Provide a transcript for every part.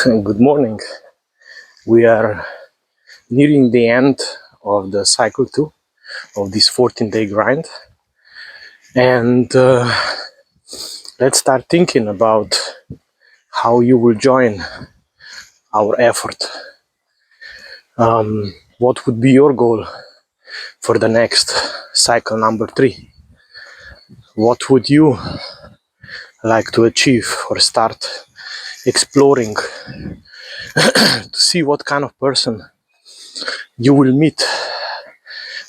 Good morning. We are nearing the end of the cycle 2 of this 14-day grind. And let's start thinking about how you will join our effort. What would be your goal for the next cycle number 3? What would you like to achieve or start exploring to see what kind of person you will meet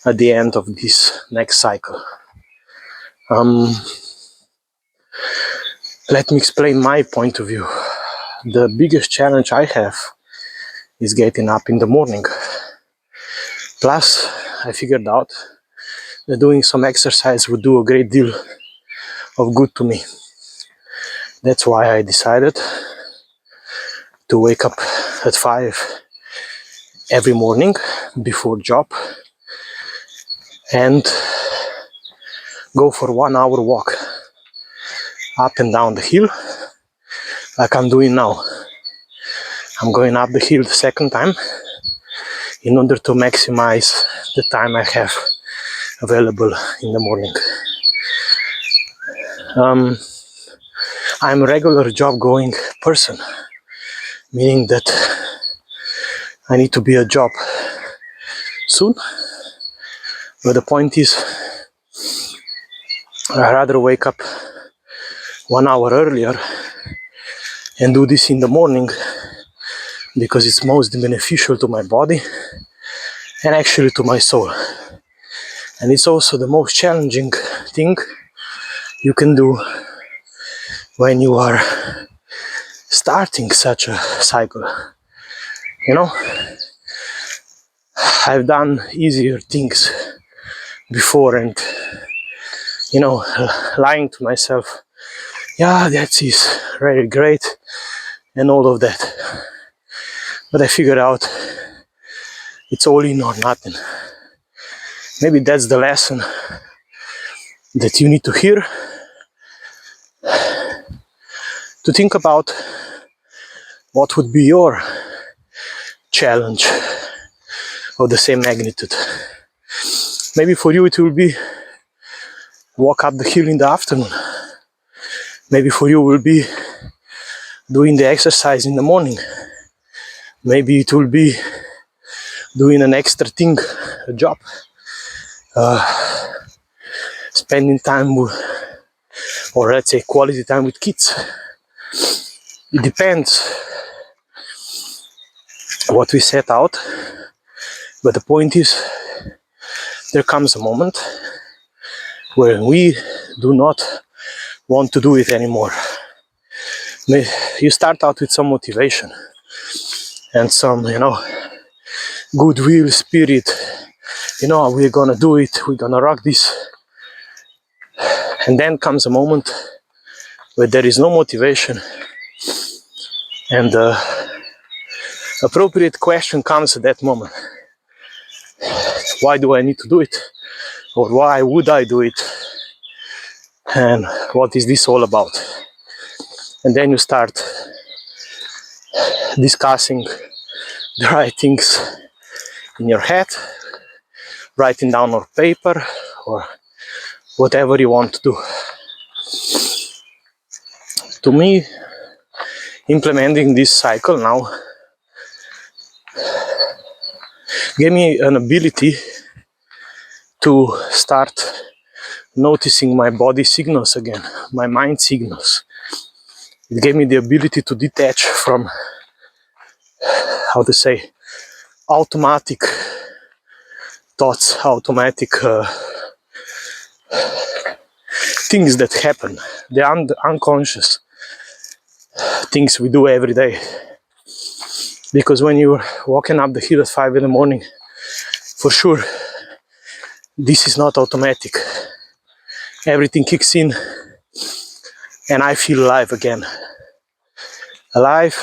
at the end of this next cycle? Let me explain my point of view. The biggest challenge I have is getting up in the morning. Plus, I figured out that doing some exercise would do a great deal of good to me. That's why I decided to wake up at 5 every morning before job and go for 1 hour walk up and down the hill like I'm doing now. I'm going up the hill the second time in order to maximize the time I have available in the morning. I'm a regular job going person, meaning that I need to be at job soon. But the point is, I'd rather wake up 1 hour earlier and do this in the morning because it's most beneficial to my body and actually to my soul. And it's also the most challenging thing you can do when you are starting such a cycle. You know, I've done easier things before and, lying to myself, yeah, that is very great and all of that. But I figured out it's all in or nothing. Maybe that's the lesson that you need to hear to think about what would be your challenge of the same magnitude. Maybe for you it will be walk up the hill in the afternoon. Maybe for you will be doing the exercise in the morning. Maybe it will be doing an extra thing, a job, spending time with, or let's say quality time with kids. It depends what we set out, but the point is there comes a moment where we do not want to do it anymore. You start out with some motivation and some, goodwill spirit. We're gonna do it, we're gonna rock this. And then comes a moment where there is no motivation, and the appropriate question comes at that moment. Why do I need to do it? Or why would I do it? And what is this all about? And then you start discussing the right things in your head, writing down on paper or whatever you want to do. To me, implementing this cycle now gave me an ability to start noticing my body signals again, my mind signals. It gave me the ability to detach from, automatic thoughts, automatic things that happen, the unconscious things we do every day. Because when you're walking up the hill at 5 in the morning, for sure, this is not automatic. Everything kicks in and I feel alive again. Alive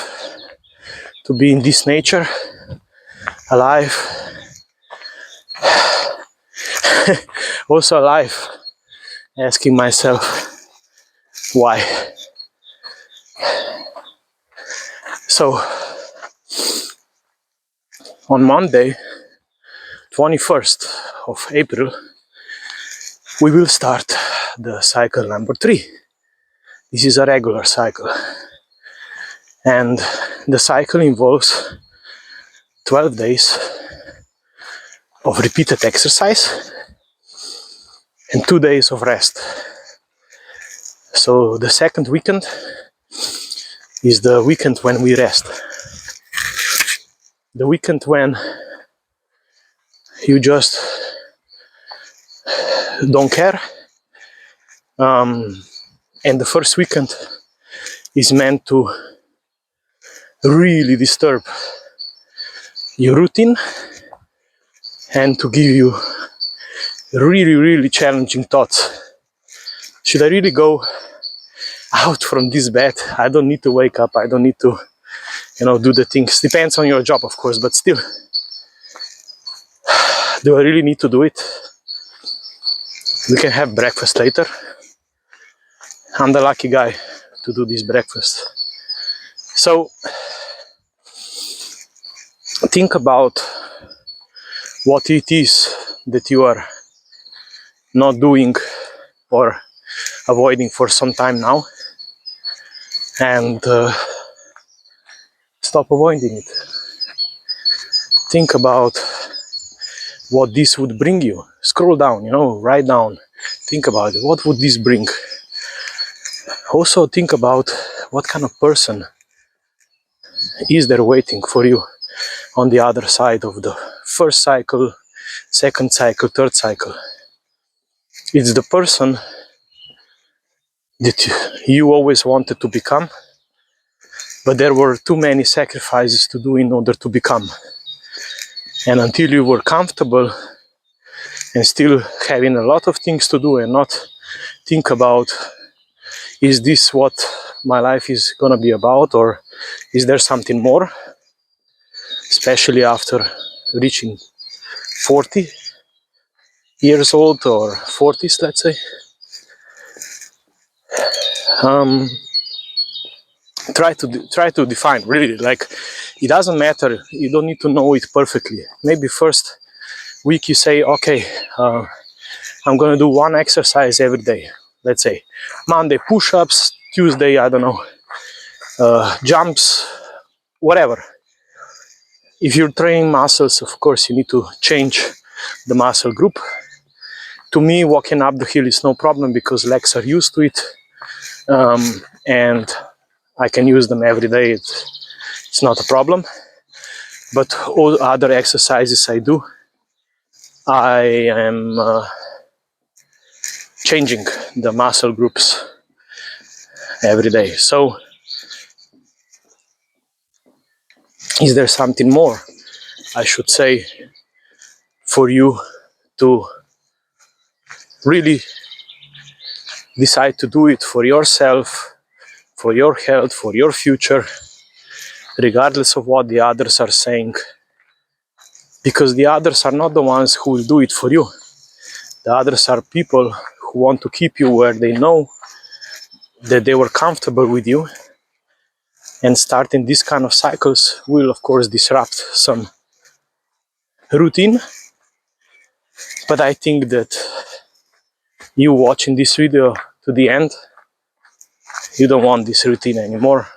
to be in this nature, alive, also alive, asking myself why. So on Monday, 21st of April, we will start the cycle number 3. This is a regular cycle. And the cycle involves 12 days of repeated exercise and 2 days of rest. So the second weekend is the weekend when we rest. The weekend when you just don't care. And the first weekend is meant to really disturb your routine and to give you really, really challenging thoughts. Should I really go out from this bed? I don't need to wake up. I don't need to, do the things. Depends on your job, of course, but still, do I really need to do it? We can have breakfast later. I'm the lucky guy to do this breakfast. So think about what it is that you are not doing or avoiding for some time now, and stop avoiding it. Think about what this would bring you. Scroll down, write down. Think about it. What would this bring? Also think about what kind of person is there waiting for you on the other side of the first cycle, second cycle, third cycle. It's the person that you always wanted to become, but there were too many sacrifices to do in order to become. And until you were comfortable and still having a lot of things to do and not think about, is this what my life is gonna be about, or is there something more? Especially after reaching 40 years old or 40s, let's say. Try to define, really, like, it doesn't matter, you don't need to know it perfectly. Maybe first week you say, okay, I'm gonna do one exercise every day. Let's say Monday push-ups, Tuesday, I don't know, jumps, whatever. If you're training muscles, of course you need to change the muscle group. To me, walking up the hill is no problem because legs are used to it, and I can use them every day. It's not a problem. But all other exercises I do, I am changing the muscle groups every day. So, is there something more, I should say, for you to really decide to do it for yourself, for your health, for your future, regardless of what the others are saying? Because the others are not the ones who will do it for you. The others are people who want to keep you where they know that they were comfortable with you. And starting this kind of cycles will, of course, disrupt some routine. But I think that you watching this video to the end, you don't want this routine anymore,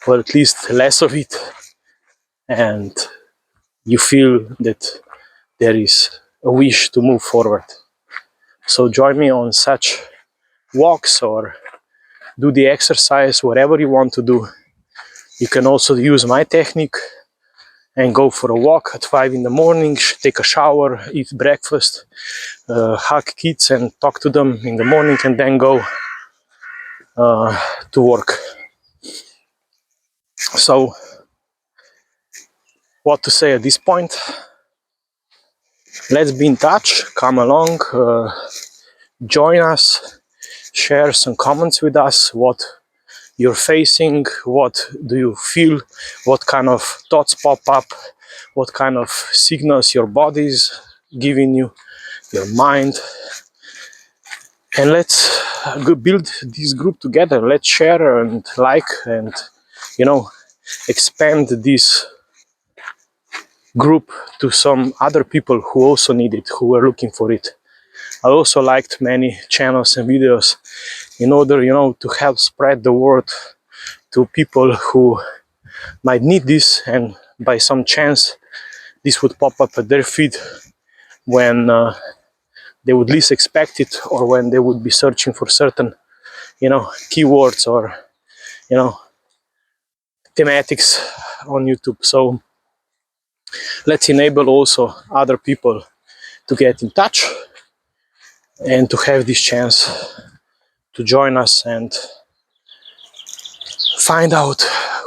or at least less of it. And you feel that there is a wish to move forward. So join me on such walks or do the exercise, whatever you want to do. You can also use my technique and go for a walk at 5 in the morning, take a shower, eat breakfast, hug kids and talk to them in the morning, and then go to work. So, what to say at this point? Let's be in touch, come along, join us, share some comments with us, what you're facing, what do you feel, what kind of thoughts pop up, what kind of signals your body is giving you, your mind. And let's build this group together. Let's share and like and, expand this group to some other people who also need it, who were looking for it. I also liked many channels and videos in order, to help spread the word to people who might need this, and by some chance this would pop up at their feed when they would least expect it, or when they would be searching for certain, keywords or, thematics on YouTube. So let's enable also other people to get in touch and to have this chance to join us and find out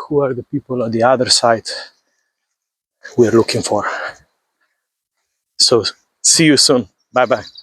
who are the people on the other side we're looking for. So see you soon. Bye bye.